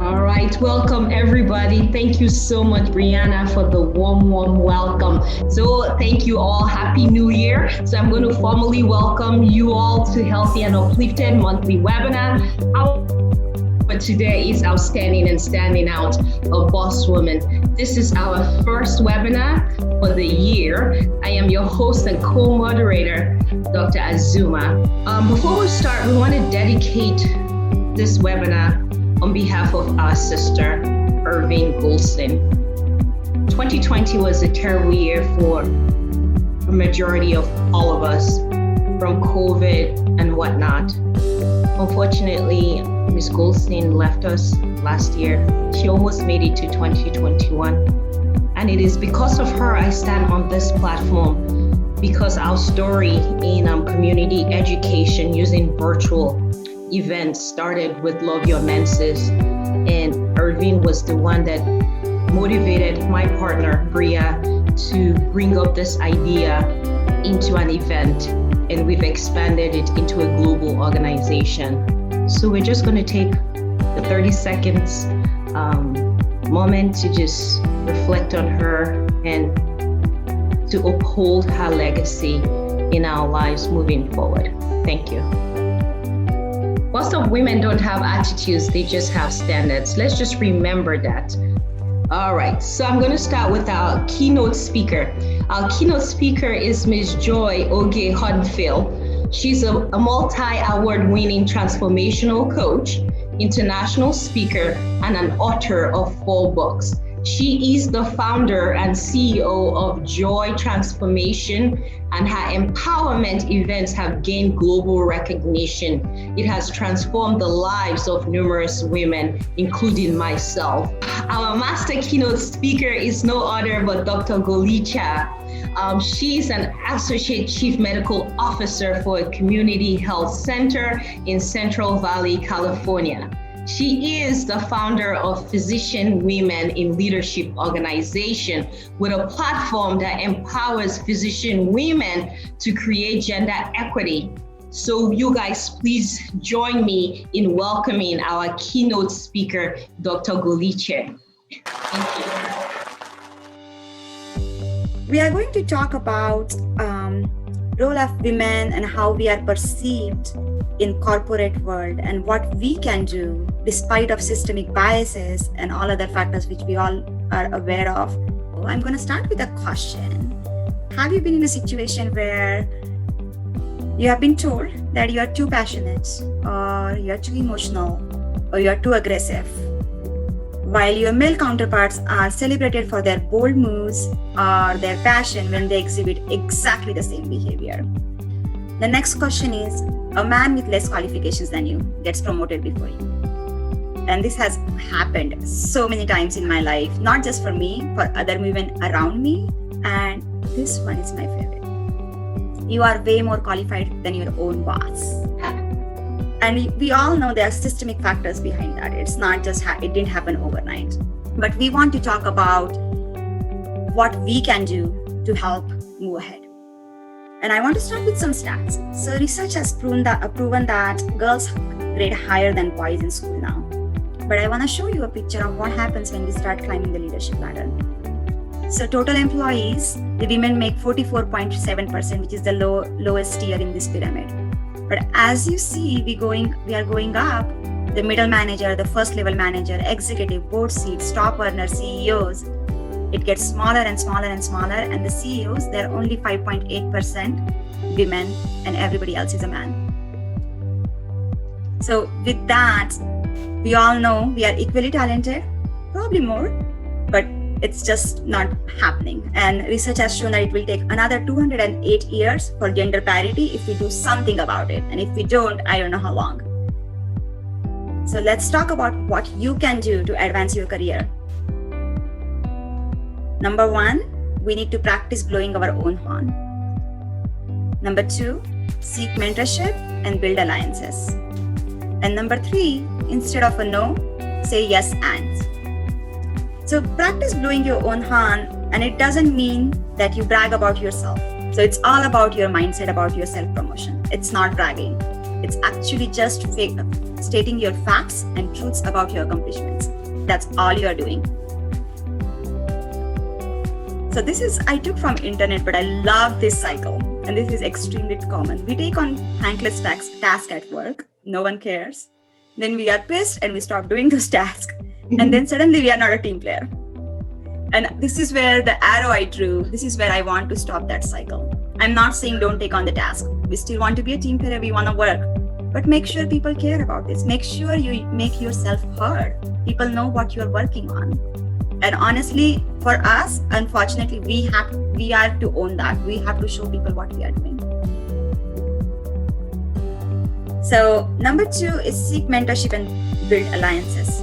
All right, welcome everybody. Thank you so much, Brianna, for the warm welcome. So thank you all. Happy New Year. So I'm going to formally welcome you all to Healthy and Uplifted monthly webinar. But today is Outstanding and Standing Out, a Boss Woman. This is our first webinar for the year. I am your host and co-moderator, Dr. Azuma. Before we start, we want to dedicate this webinar on behalf of our sister, Irving Goldstein. 2020 was a terrible year for a majority of all of us, from COVID and whatnot. Unfortunately, Ms. Goldstein left us last year. She almost made it to 2021. And it is because of her I stand on this platform, because our story in community education using virtual events started with Love Your Menses. And Irving was the one that motivated my partner, Bria, to bring up this idea into an event. And we've expanded it into a global organization. So we're just going to take the 30 seconds moment to just reflect on her and to uphold her legacy in our lives moving forward. Thank you. Most of women don't have attitudes, they just have standards. Let's just remember that. All right, so I'm going to start with our keynote speaker. Our keynote speaker is Ms. Joy Oge Hodnfield. She's a multi-award winning transformational coach, international speaker, and an author of 4 books. She is the founder and CEO of Joy Transformation, and her empowerment events have gained global recognition. It has transformed the lives of numerous women, including myself. Our master keynote speaker is no other but Dr. Golicha. She's an Associate Chief Medical Officer for a community health center in Central Valley, California. She is the founder of Physician Women in Leadership Organization, with a platform that empowers physician women to create gender equity. So you guys, please join me in welcoming our keynote speaker, Dr. Golicha. Thank you. We are going to talk about role of women and how we are perceived in corporate world and what we can do despite of systemic biases and all other factors which we all are aware of. I'm going to start with a question. Have you been in a situation where you have been told that you are too passionate, or you are too emotional, or you are too aggressive, while your male counterparts are celebrated for their bold moves or their passion when they exhibit exactly the same behavior? The next question is, a man with less qualifications than you gets promoted before you. And this has happened so many times in my life, not just for me, for other women around me. And this one is my favorite. You are way more qualified than your own boss. And we all know there are systemic factors behind that. It's not just, it didn't happen overnight. But we want to talk about what we can do to help move ahead. And I want to start with some stats. So research has proven that girls grade higher than boys in school now. But I want to show you a picture of what happens when we start climbing the leadership ladder. So total employees, the women make 44.7%, which is the lowest tier in this pyramid. But as you see, we are going up. The middle manager, the first level manager, executive, board seats, top earners, CEOs, it gets smaller and smaller and smaller. And the CEOs, they're only 5.8% women, and everybody else is a man. So with that, we all know we are equally talented, probably more, but it's just not happening. And research has shown that it will take another 208 years for gender parity if we do something about it. And if we don't, I don't know how long. So let's talk about what you can do to advance your career. Number 1, we need to practice blowing our own horn. Number 2, seek mentorship and build alliances. And number 3, instead of a no, say yes and. So practice blowing your own horn, and it doesn't mean that you brag about yourself. So it's all about your mindset, about your self-promotion. It's not bragging. It's actually just stating your facts and truths about your accomplishments. That's all you are doing. So this is, I took from internet, but I love this cycle. And this is extremely common. We take on thankless task at work. No one cares. Then we are pissed and we stop doing those tasks. And then suddenly we are not a team player. And this is where the arrow I drew, this is where I want to stop that cycle. I'm not saying don't take on the task. We still want to be a team player, we want to work. But make sure people care about this. Make sure you make yourself heard. People know what you're working on. And honestly, for us, unfortunately, we are to own that. We have to show people what we are doing. So number 2 is seek mentorship and build alliances.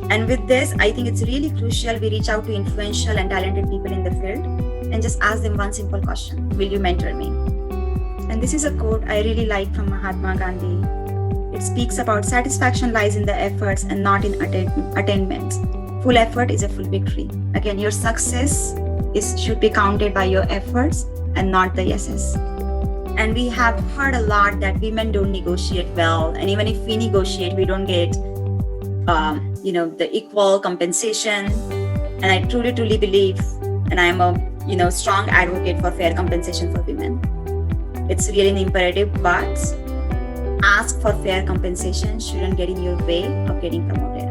And with this, I think it's really crucial we reach out to influential and talented people in the field and just ask them one simple question: will you mentor me? And this is a quote I really like from Mahatma Gandhi. It speaks about satisfaction lies in the efforts and not in attainments. Full effort is a full victory. Again, your success should be counted by your efforts and not the yeses. And we have heard a lot that women don't negotiate well. And even if we negotiate, we don't get the equal compensation. And I truly believe, and I'm a strong advocate for fair compensation for women. It's really an imperative, but ask for fair compensation shouldn't get in your way of getting promoted.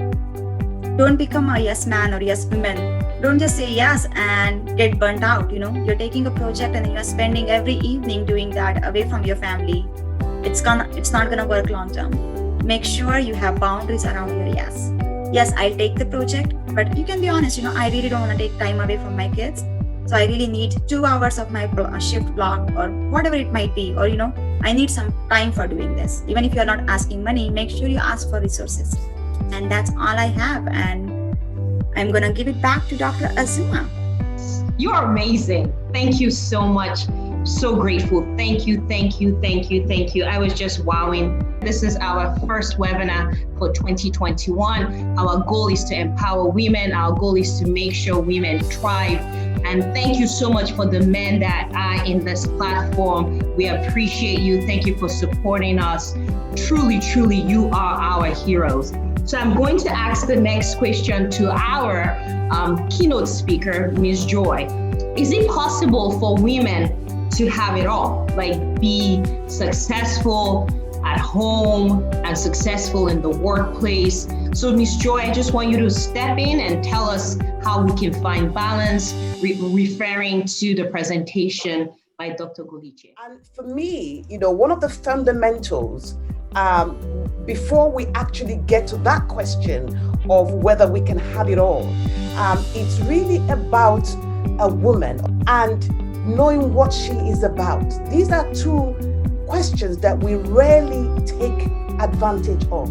Don't become a yes man or yes woman. Don't just say yes and get burnt out. You're taking a project and you're spending every evening doing that away from your family. It's not gonna work long term. Make sure you have boundaries around your yes. Yes, I'll take the project, but you can be honest, I really don't want to take time away from my kids. So I really need 2 hours of my shift block or whatever it might be, or I need some time for doing this. Even if you're not asking money, make sure you ask for resources. And that's all I have. And I'm going to give it back to Dr. Azuma. You are amazing. Thank you so much. So grateful. Thank you. I was just wowing. This is our first webinar for 2021. Our goal is to empower women. Our goal is to make sure women thrive. And thank you so much for the men that are in this platform. We appreciate you. Thank you for supporting us. Truly, you are our heroes. So I'm going to ask the next question to our keynote speaker, Ms. Joy. Is it possible for women to have it all, like be successful at home and successful in the workplace? So Ms. Joy, I just want you to step in and tell us how we can find balance, referring to the presentation by Dr. Goliche. And for me, one of the fundamentals before we actually get to that question of whether we can have it all, it's really about a woman and knowing what she is about. These are 2 questions that we rarely take advantage of.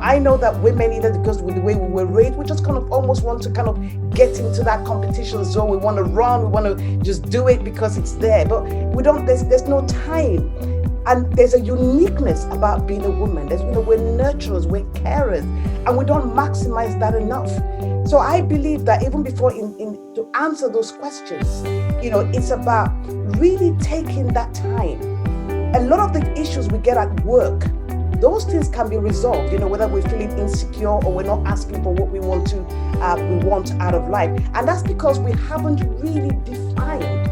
I know that women, either because with the way we were raised, we just kind of almost want to kind of get into that competition zone. We want to run, we want to just do it because it's there, but we don't, there's no time. And there's a uniqueness about being a woman. We're nurturers, we're carers, and we don't maximize that enough. So I believe that even before to answer those questions, it's about really taking that time. A lot of the issues we get at work, those things can be resolved, whether we're feeling insecure or we're not asking for what we want out of life. And that's because we haven't really defined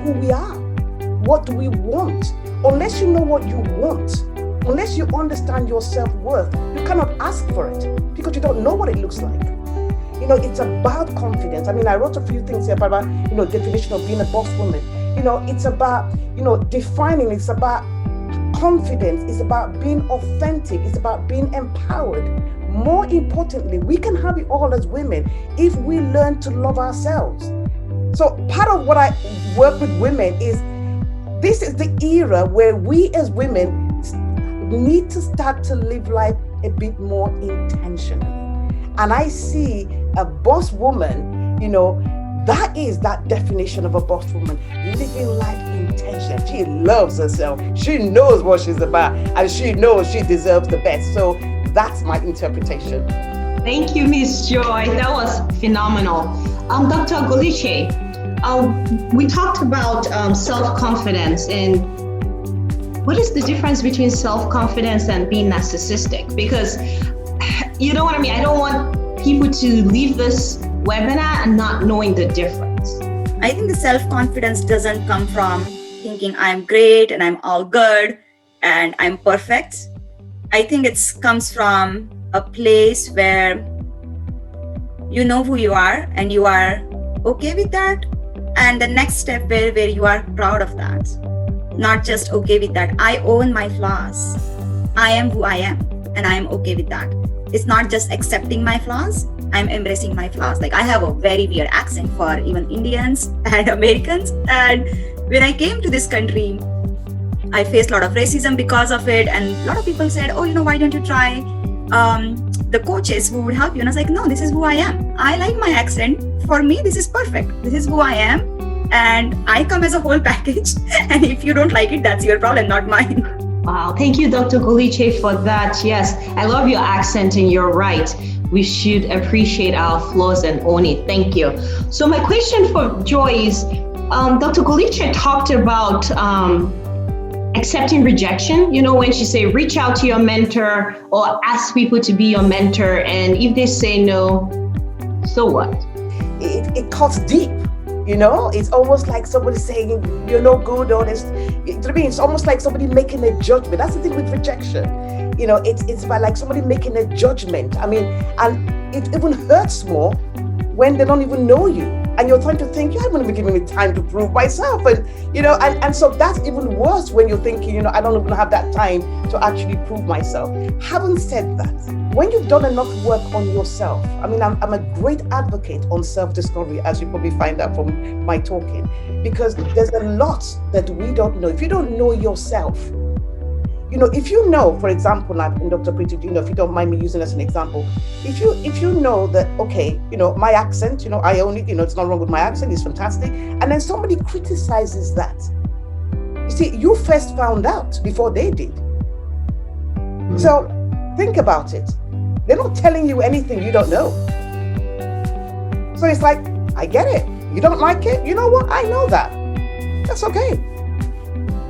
who we are. What do we want? Unless you know what you want, unless you understand your self-worth, you cannot ask for it because you don't know what it looks like. It's about confidence. I wrote a few things here about, definition of being a boss woman. It's about, defining, it's about confidence, it's about being authentic, it's about being empowered. More importantly, we can have it all as women if we learn to love ourselves. So part of what I work with women is, this is the era where we as women need to start to live life a bit more intentionally. And I see a boss woman, that is that definition of a boss woman, living life intentionally. She loves herself. She knows what she's about and she knows she deserves the best. So that's my interpretation. Thank you, Ms. Joy. That was phenomenal. Dr. Goliche, we talked about self-confidence, and what is the difference between self-confidence and being narcissistic? Because you know what I mean? I don't want people to leave this webinar and not knowing the difference. I think the self-confidence doesn't come from thinking I'm great and I'm all good and I'm perfect. I think it comes from a place where you know who you are and you are okay with that. And the next step where you are proud of that. Not just okay with that. I own my flaws. I am who I am and I am okay with that. It's not just accepting my flaws. I'm embracing my flaws. Like I have a very weird accent for even Indians and Americans. And when I came to this country, I faced a lot of racism because of it. And a lot of people said, oh, why don't you try the coaches who would help you? And I was like, no, this is who I am. I like my accent. For me, this is perfect. This is who I am. And I come as a whole package. And if you don't like it, that's your problem, not mine. Wow. Thank you, Dr. Goliche, for that. Yes, I love your accent and you're right. We should appreciate our flaws and own it. Thank you. So my question for Joy is, Dr. Goliche talked about accepting rejection. When she say, reach out to your mentor or ask people to be your mentor. And if they say no, so what? It cuts deep. It's almost like somebody saying you're no good or this. To me, it's almost like somebody making a judgment. That's the thing with rejection. It's by like somebody making a judgment. I mean, and it even hurts more when they don't even know you, and you're trying to think you haven't even given me time to prove myself, and so that's even worse when you're thinking, I don't even have that time to actually prove myself. Having said that, when you've done enough work on yourself, I mean, I'm a great advocate on self-discovery, as you probably find out from my talking, because there's a lot that we don't know. If you don't know yourself, if you know, for example, like in Dr. Preeti, if you don't mind me using as an example, if you know that, okay, my accent, I own it, it's not wrong with my accent, it's fantastic, and then somebody criticizes that. You see, you first found out before they did. So think about it. They're not telling you anything you don't know. So it's like, I get it. You don't like it? You know what? I know that. That's okay.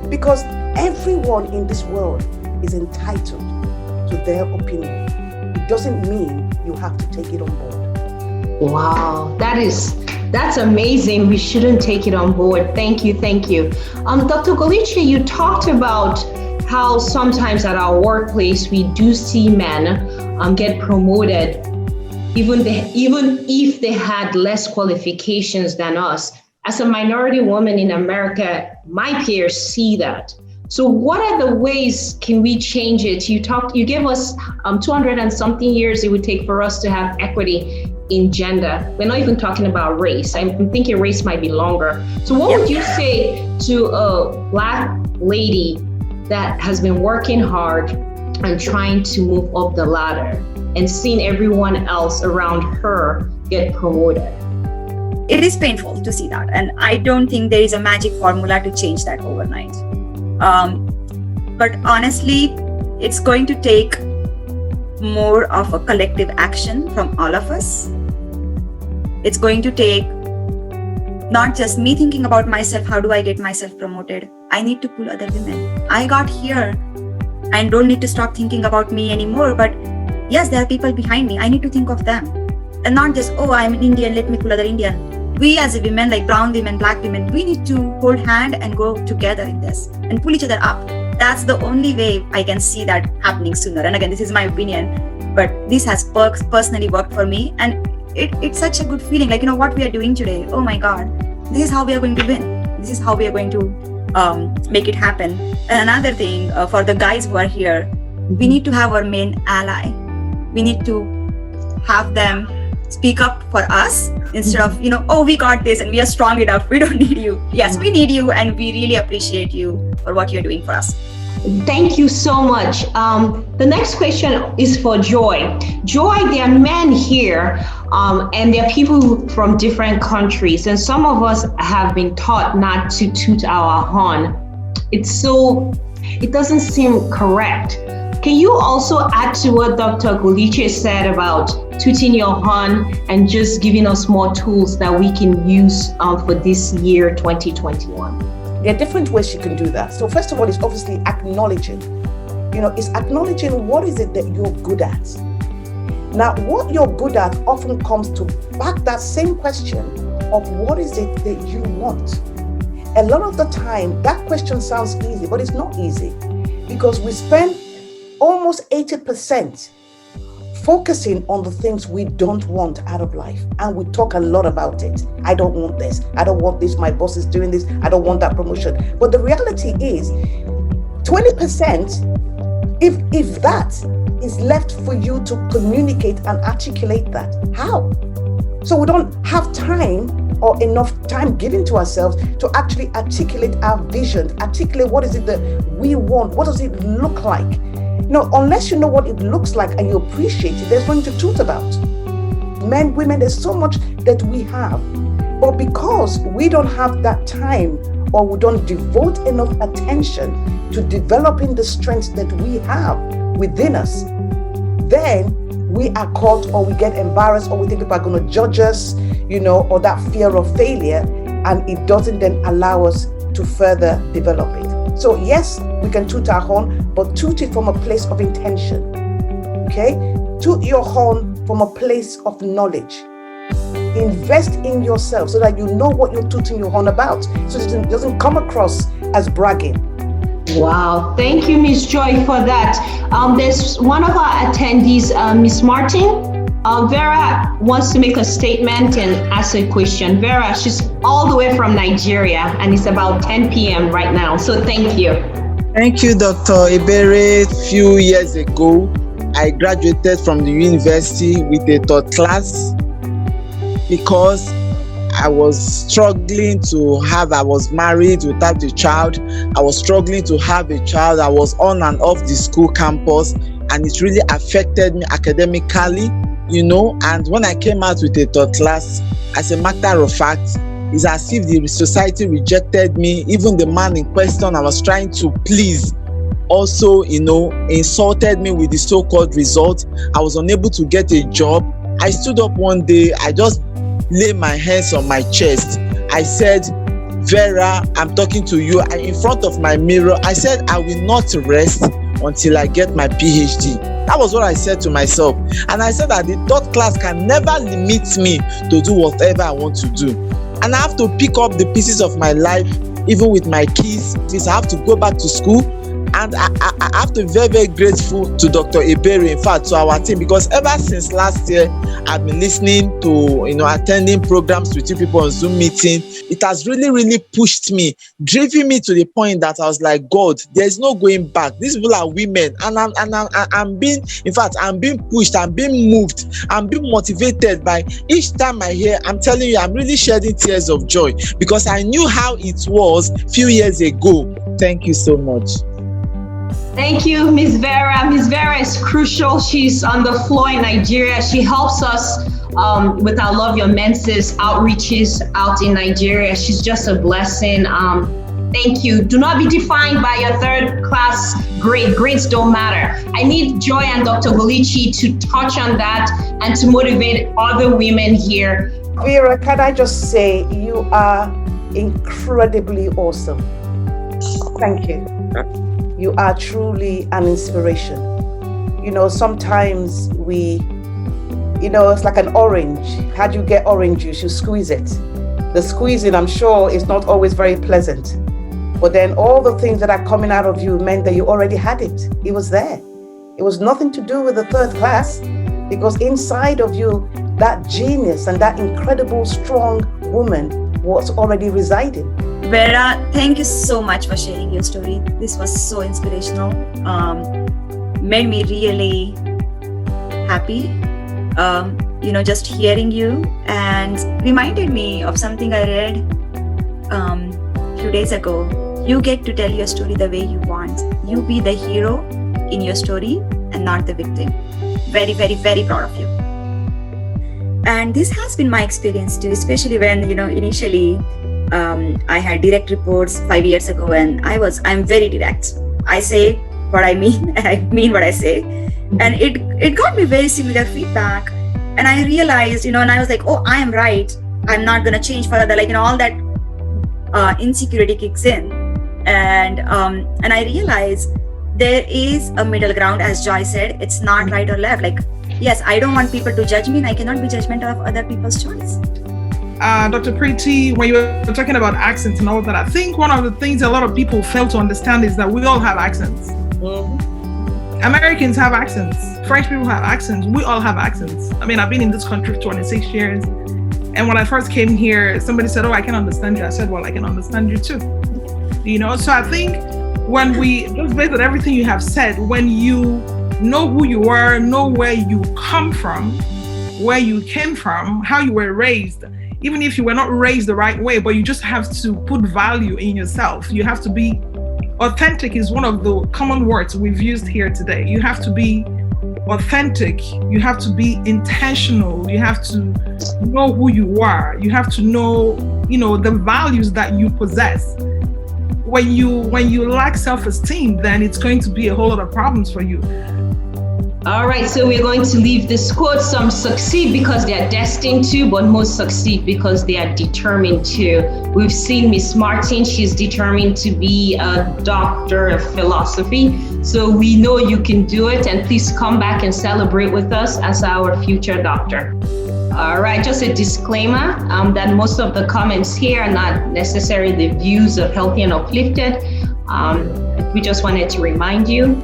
Because everyone in this world is entitled to their opinion. It doesn't mean you have to take it on board. Wow, that's amazing. We shouldn't take it on board. Thank you. Dr. Goliche, you talked about how sometimes at our workplace we do see men get promoted, even if they had less qualifications than us. As a minority woman in America, my peers see that. So what are the ways can we change it? You gave us 200 and something years it would take for us to have equity in gender. We're not even talking about race. I'm thinking race might be longer. So what would you say to a Black lady that has been working hard and trying to move up the ladder and seeing everyone else around her get promoted? It is painful to see that. And I don't think there is a magic formula to change that overnight. But honestly, it's going to take more of a collective action from all of us. It's going to take not just me thinking about myself, how do I get myself promoted? I need to pull other women. I got here and don't need to stop thinking about me anymore. But yes, there are people behind me. I need to think of them. And not just, oh, I'm an Indian, let me pull other Indian. We as a women, like brown women, Black women, we need to hold hand and go together in this and pull each other up. That's the only way I can see that happening sooner. And again, this is my opinion, but this has personally worked for me. And it's such a good feeling, like, what we are doing today. Oh my God, this is how we are going to win. This is how we are going to make it happen. And another thing for the guys who are here, we need to have our main ally. We need to have them speak up for us instead of, oh, we got this and we are strong enough. We don't need you. Yes, we need you. And we really appreciate you for what you're doing for us. Thank you so much. The next question is for Joy. Joy, there are men here and there are people from different countries. And some of us have been taught not to toot our horn. It doesn't seem correct. Can you also add to what Dr. Goliche said about tooting your horn and just giving us more tools that we can use for this year, 2021? There are different ways she can do that. So first of all, it's obviously acknowledging. It's acknowledging what is it that you're good at. Now, what you're good at often comes to back that same question of what is it that you want. A lot of the time, that question sounds easy, but it's not easy, because we spend almost 80% focusing on the things we don't want out of life. And we talk a lot about it. I don't want this. I don't want this. My boss is doing this. I don't want that promotion. But the reality is 20%, if that is left for you to communicate and articulate that. How? So we don't have time or enough time given to ourselves to actually articulate our vision, articulate what is it that we want, what does it look like? Unless you know what it looks like and you appreciate it, there's nothing to talk about. Men, women, there's so much that we have. But because we don't have that time, or we don't devote enough attention to developing the strengths that we have within us, then we are caught, or we get embarrassed, or we think people are going to judge us, or that fear of failure, and it doesn't then allow us to further develop it. So yes, we can toot our horn, but toot it from a place of intention. Okay? Toot your horn from a place of knowledge. Invest in yourself so that you know what you're tooting your horn about, so it doesn't come across as bragging. Wow, thank you, Miss Joy, for that. There's one of our attendees, Miss Martin. Vera wants to make a statement and ask a question. Vera, she's all the way from Nigeria, and it's about 10 p.m. right now. So thank you. Thank you, Dr. Ebere. A few years ago, I graduated from the university with a third class because I was struggling I was married without a child. I was struggling to have a child. I was on and off the school campus, and it really affected me academically, and when I came out with a third class, as a matter of fact, it's as if the society rejected me. Even the man in question I was trying to please also, insulted me with the so-called result. I was unable to get a job. I stood up one day, I just laid my hands on my chest. I said, Vera, I'm talking to you. In front of my mirror, I said, I will not rest until I get my PhD. That was what I said to myself. And I said that the third class can never limit me to do whatever I want to do. And I have to pick up the pieces of my life, even with my kids. I have to go back to school. And I have to be very, very grateful to Dr. Ebere, in fact, to our team, because ever since last year, I've been listening to, attending programs with you people on Zoom meeting. It has really, really pushed me, driven me to the point that I was like, God, there's no going back. These people are women, and I'm being pushed, I'm being moved, I'm being motivated by each time I hear. I'm telling you, I'm really shedding tears of joy because I knew how it was a few years ago. Thank you so much. Thank you, Miss Vera. Miss Vera is crucial. She's on the floor in Nigeria. She helps us with our Love Your Menses outreaches out in Nigeria. She's just a blessing. Thank you. Do not be defined by your third class grade. Grades don't matter. I need Joy and Dr. Golichi to touch on that and to motivate other women here. Vera, can I just say you are incredibly awesome. Thank you. You are truly an inspiration. Sometimes it's like an orange. How do you get orange juice? You squeeze it. The squeezing, I'm sure, is not always very pleasant. But then all the things that are coming out of you meant that you already had it. It was there. It was nothing to do with the third class, because inside of you, that genius and that incredible, strong woman was already residing. Vera, thank you so much for sharing your story. This was so inspirational. Made me really happy, just hearing you, and reminded me of something I read a few days ago. You get to tell your story the way you want. You be the hero in your story and not the victim. Very, very, very proud of you. And this has been my experience too, especially when, initially I had direct reports 5 years ago, and I'm very direct. I say what I mean, and I mean what I say. And it got me very similar feedback. And I realized, and I was like, oh, I am right. I'm not going to change further. All that insecurity kicks in, and I realize there is a middle ground. As Joy said, it's not right or left. Like, yes, I don't want people to judge me, and I cannot be judgmental of other people's choice. Dr. Preeti, when you were talking about accents and all that, I think one of the things a lot of people fail to understand is that we all have accents. Americans have accents. French people have accents. We all have accents. I mean, I've been in this country for 26 years. And when I first came here, somebody said, "Oh, I can understand you." I said, "Well, I can understand you too." So I think when just based on everything you have said, when you know who you are, know where you come from, where you came from, how you were raised, even if you were not raised the right way, but you just have to put value in yourself. You have to be authentic is one of the common words we've used here today. You have to be authentic. You have to be intentional. You have to know who you are. You have to know, the values that you possess. When you lack self-esteem, then it's going to be a whole lot of problems for you. All right, so we're going to leave this quote. Some succeed because they are destined to, but most succeed because they are determined to. We've seen Miss Martin, she's determined to be a doctor of philosophy. So we know you can do it, and please come back and celebrate with us as our future doctor. All right, just a disclaimer that most of the comments here are not necessarily the views of Healthy and Uplifted. We just wanted to remind you.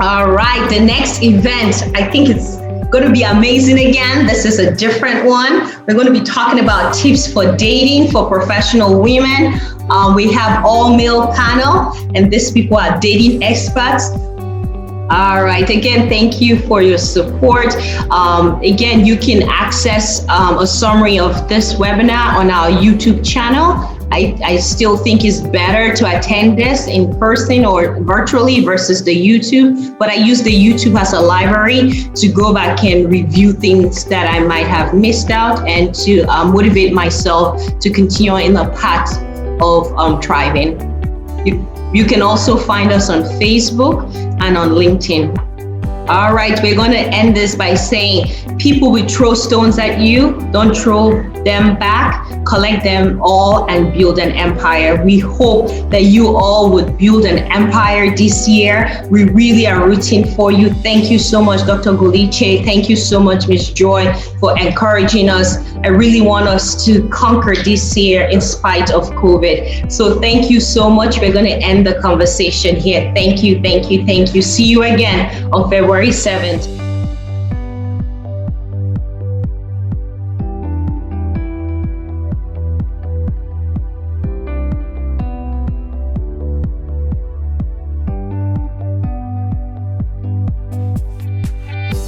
All right, the next event, I think it's going to be amazing again. This is a different one. We're going to be talking about tips for dating for professional women. We have all male panel, and these people are dating experts. All right, again, thank you for your support. Again, you can access a summary of this webinar on our YouTube channel. I still think it's better to attend this in person or virtually versus the YouTube, but I use the YouTube as a library to go back and review things that I might have missed out and to motivate myself to continue in the path of thriving. You can also find us on Facebook and on LinkedIn. All right, we're going to end this by saying people will throw stones at you. Don't throw them back. Collect them all and build an empire. We hope that you all would build an empire this year. We really are rooting for you. Thank you so much, Dr. Guliche. Thank you so much, Ms. Joy, for encouraging us. I really want us to conquer this year in spite of COVID. So thank you so much. We're going to end the conversation here. Thank you, thank you, thank you. See you again on February 7th.